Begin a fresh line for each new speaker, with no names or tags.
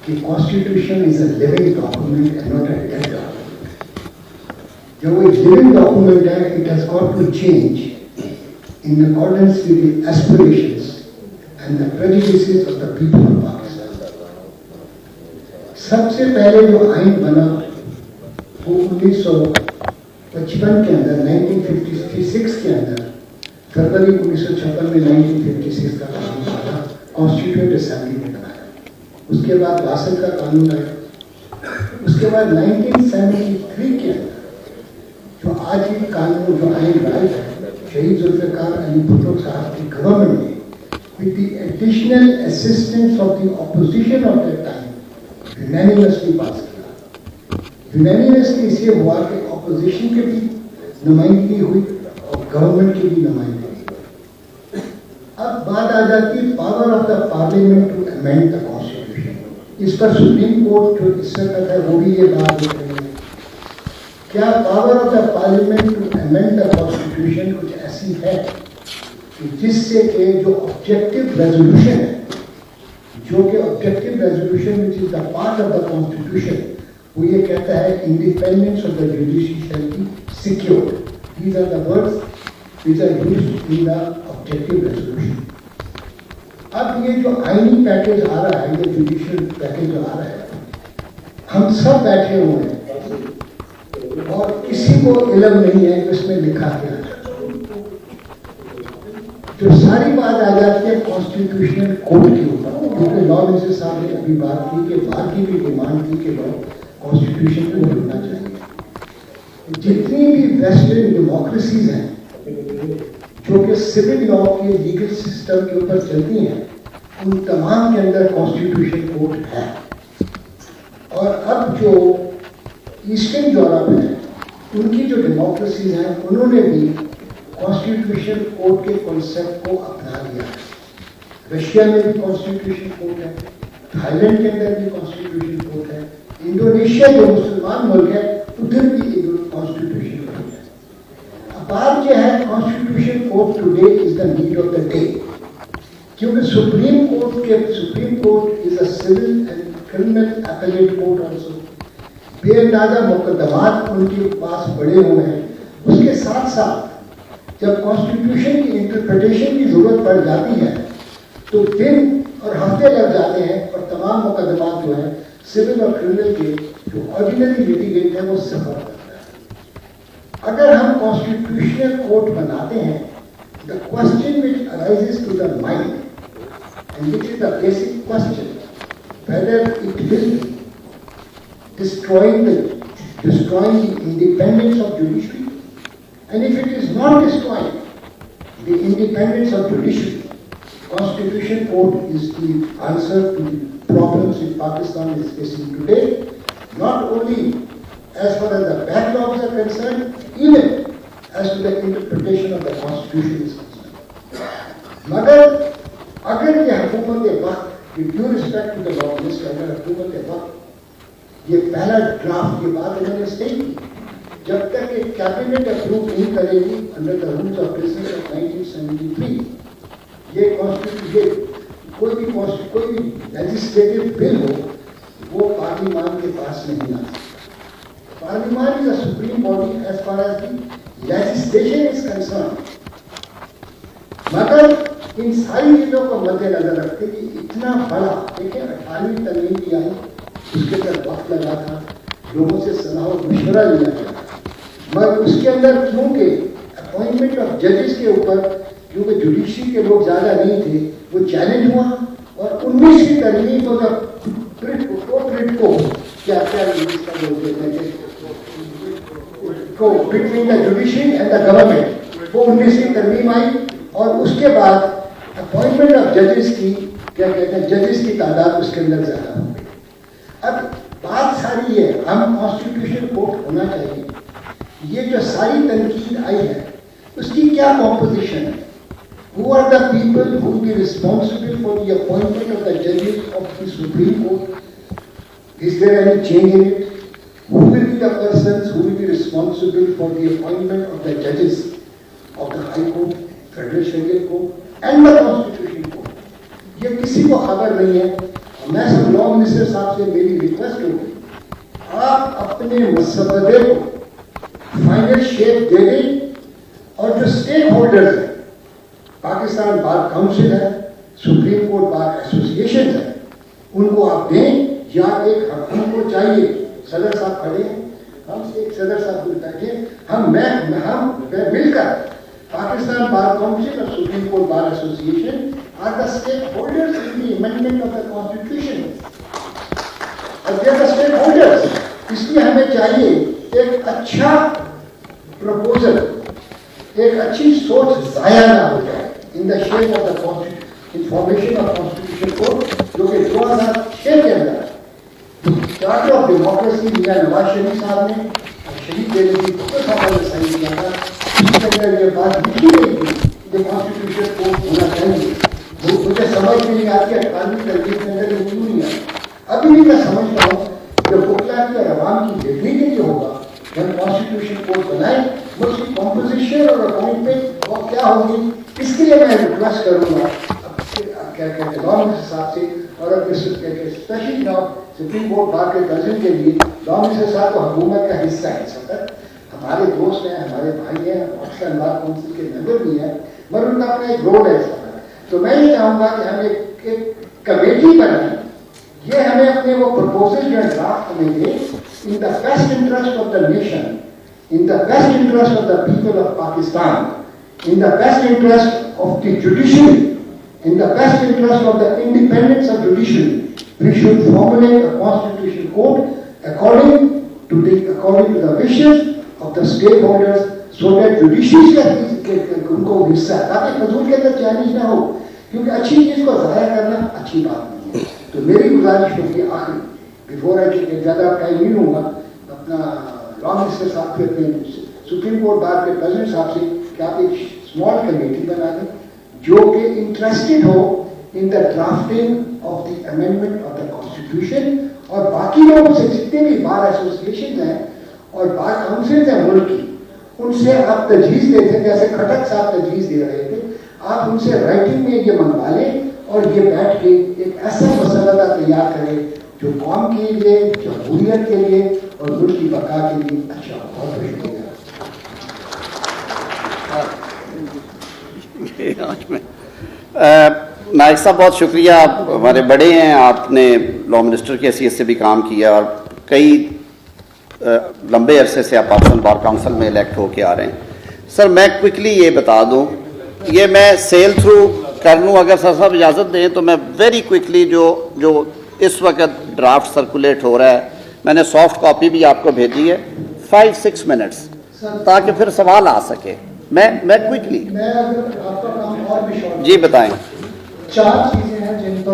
कि constitution is a living document and not a dead document. जो वो living document है, it has got to change in accordance with the aspirations and the prejudices of the people of Pakistan. सबसे पहले जो आइन बना वो 1955 के अंदर, 1956 के अंदर, फरवरी 1956 में 1956 का कानून बना, कॉन्स्टिट्यूएंट असेंबली ने बनाया। उसके बाद वासद का कानून आया। उसके बाद 1973 के अंदर जो आज की कानून जो आइन राइट है, शहीद जुल्फ़िकार अली भुट्टो साहब की गवर्नमेंट ने with the additional assistance of the opposition of that time unanimously पास किया। यूनानिमसली इसलिए हुआ कि ऑपोजिशन के भी नुमाइंदगी हुई और गवर्नमेंट की भी नुमाइंदगी। अब बात आ जाती है power of the parliament to amend the constitution. इस पर सुप्रीम कोर्ट जो इससे करता है वो भी ये बात देख रही है, क्या power of the parliament to amend the constitution कुछ ऐसी है कि जिससे कि जो ऑब्जेक्टिव रेजोल्यूशन है, जो कि objective resolution which is the part of the constitution, वो ये कहता है independence of the judiciary shall be secured. These are the words which are used in the objective resolution. अब ये जो आईनी पैकेज आ रहा है, ये जुडिशियल पैकेज जो आ रहा है, हम सब बैठे हुए हैं और किसी को इल्म नहीं है कि इसमें लिखा क्या है। जो सारी बात आ जाती है कॉन्स्टिट्यूशनल कोड के ऊपर, क्योंकि लॉ मिनिस्टर साहब ने अभी बात की कि बात की भी डिमांड थी कि लॉ कॉन्स्टिट्यूशन कोड होना चाहिए। जितनी भी वेस्टर्न डेमोक्रेसीज हैं जो कि सिविल लॉ के लीगल सिस्टम के ऊपर चलती हैं, उन तमाम के अंदर कॉन्स्टिट्यूशन कोड है। और अब जो ईस्टर्न यूरोप है, उनकी जो डेमोक्रेसीज हैं, उन्होंने भी कॉन्स्टिट्यूशन कोड के कॉन्सेप्ट को अपना लिया है। रशिया में भी कॉन्स्टिट्यूशन कोड है, थाईलैंड के अंदर भी कॉन्स्टिट्यूशन कोड है, इंडोनेशिया जो मुसलमान मुल्क है उधर भी कॉन्स्टिट्यूशन कोड है। अब बात यह है, constitution code today is the need of the day, क्योंकि supreme court is a civil and criminal appellate court also. बेअंदाजा मुकदमात उनके पास बड़े हुए हैं। उसके साथ साथ जब कॉन्स्टिट्यूशन की इंटरप्रिटेशन की जरूरत पड़ जाती है तो दिन और हफ्ते लग जाते हैं और तमाम मुकदमात जो है सिविल और क्रिमिनल के जो ऑर्डिनरी लिटिगेंट है वो सफर करता है। अगर हम कॉन्स्टिट्यूशनल कोर्ट बनाते हैं, the question which arises to the mind and which is the basic question whether it will destroying the independence of judiciary, and if it is not destroying the independence of judiciary, Constitution Court is the answer to the problems that Pakistan is facing today, not only as far as the backlogs are concerned, even as to the interpretation of the Constitution is concerned. मगर अगर ये हुकूमत वक्त, with due respect to the law minister, अगर हुकूमत वक्त ये पहला ड्राफ्ट की बात इन्होंने सही की, जब तक एक कैबिनेट अप्रूव नहीं करेगी under the rules of president of 1973, ये कॉन्स्टिट्यूशन कोई भी लेजिस्लेटिव बिल हो वो पार्लियामान के पास नहीं आ सकता। Parliament is a supreme body as far as the legislation is concern. मगर इन सारी चीजों को मद्देनजर रखते कि इतना बड़ा, देखिए 18वीं तरमीम की आई, उसके अंदर वक्त लगा था, लोगों से सलाह और मशवरा लिया गया, मगर उसके अंदर क्योंकि अपॉइंटमेंट ऑफ जजेस के ऊपर क्योंकि जुडिशरी के लोग ज़्यादा नहीं थे, वो चैलेंज हुआ और 19वीं तरमीम को क्या को between the judiciary and the government, वो 19वीं तरमीम आई और उसके बाद अपॉइंटमेंट ऑफ जजेस की क्या कहते हैं, जजेस की तादाद उसके अंदर ज़्यादा हो गई। अब बात सारी है, हम कॉन्स्टिट्यूशन कोर्ट होना चाहिए। ये जो सारी तनकीद आई है उसकी क्या कॉम्पोजिशन है? Who are the people who will be responsible for the appointment of the judges of the Supreme Court? Is there any change in it? Who will be the persons who will be responsible for the appointment of the judges of the High Court, Federal Sharia Court and the Constitution Court? ये किसी को खबर नहीं है मैं सब law minister साहब से मेरी रिक्वेस्ट होगी, आप अपने मसवदे को फाइनल शेप दे दें और जो स्टेक होल्डर्स हैं, पाकिस्तान बार काउंसिल है, सुप्रीम कोर्ट बार एसोसिएशन है, उनको आप दें। या एक हमको चाहिए, सदर साहब खड़े हैं, हम एक सदर साहब को बैठे, हम मिलकर पाकिस्तान बार काउंसिल और supreme court bar association are the stakeholders in the amendment of the constitution, और they are the stakeholders. इसलिए हमें चाहिए एक अच्छा प्रपोजल, एक अच्छी सोच जाया ना हो जाए in the shape of the information of constitution code, जो कि 2006 के अंदर चार्टर ऑफ डेमोक्रेसी मियां नवाज शरीफ साहब ने शरीफ बेनजीर भुट्टो साहब ने साइन किया था। उसके अंदर ये बात लिखी गई थी कि कॉन्स्टिट्यूशन कोड होना चाहिए। वो मुझे समझ में नहीं आती है, 18वीं तरजीह के अंदर क्यों नहीं आया। अभी भी मैं समझता हूँ कि बुकला की और आवाम की बेहतरी के लिए होगा जब कॉन्स्टिट्यूशन कोड बनाए, उसकी कॉम्पोजिशन और अपॉइंटमेंट और क्या होगी, इसके लिए मैं रिक्वेस्ट करूँगा क्या कहते हैं लॉ मिनिस्टर साहब से, और अपने स्पेशली सुप्रीम कोर्ट बार के प्रेसिडेंट के लिए लॉ मिनिस्टर साहब तो हुकूमत का हिस्सा है, सर हमारे दोस्त हैं, हमारे भाई हैं, पाकिस्तान बार काउंसिल के मेंबर भी हैं, मगर उनका अपना एक रोल है सर। तो मैं ये चाहूँगा कि हम एक कमेटी बनाएं, ये हमें अपने वो प्रपोजल जो ड्राफ्ट में दे, in the best interest of the nation, in the best interest of the people of Pakistan, in the best interest of the judiciary, in the best interest of the independence of judiciary, we should formulate a constitution code according to the wishes of the stakeholders, so that judiciary का उनको हिस्सा, ताकि फजूल के अंदर challenge ना हो, क्योंकि अच्छी चीज को जाया करना अच्छी बात नहीं है। तो मेरी गुजारिश होगी आखिरी, बिफोर आई ज़्यादा टाइम नहीं लूँगा, अपना लॉ मिनिस्टर साहब से, अपने सुप्रीम कोर्ट बार के प्रेसिडेंट साहब से कि आप एक स्मॉल कमेटी बना दें जो कि इंटरेस्टेड हो in the drafting of the amendment of the constitution, और बाकी लोगों से जितने भी बार एसोसिएशन हैं और बार काउंसिल हैं मुल्क की, उनसे आप तजवीज़ देते, जैसे खटक साहब तजवीज़ दे रहे थे, आप उनसे राइटिंग में ये मंगवा लें और ये बैठ के एक ऐसा मसला तैयार करें जो कौम के लिए, जमहूरियत के लिए और मुल्क की बका के लिए अच्छा हो। बहुत शुक्रिया।
नाइक साहब बहुत शुक्रिया, आप हमारे बड़े हैं, आपने लॉ मिनिस्टर की हैसियत से भी काम किया और कई लंबे अरसे से आप पाकिस्तान बार काउंसिल में इलेक्ट होके आ रहे हैं। सर मैं क्विकली ये बता दूं, ये मैं सेल थ्रू कर लूँ, अगर सर साहब इजाज़त दें तो मैं वेरी क्विकली जो इस वक्त ड्राफ्ट सर्कुलेट हो रहा है, मैंने सॉफ्ट कॉपी भी आपको भेजी है, 5-6 मिनट्स, ताकि फिर सवाल आ सके। मैं क्विकली
मैं अगर आपका काम और भी शॉर्ट
जी बताएं।
4 चीजें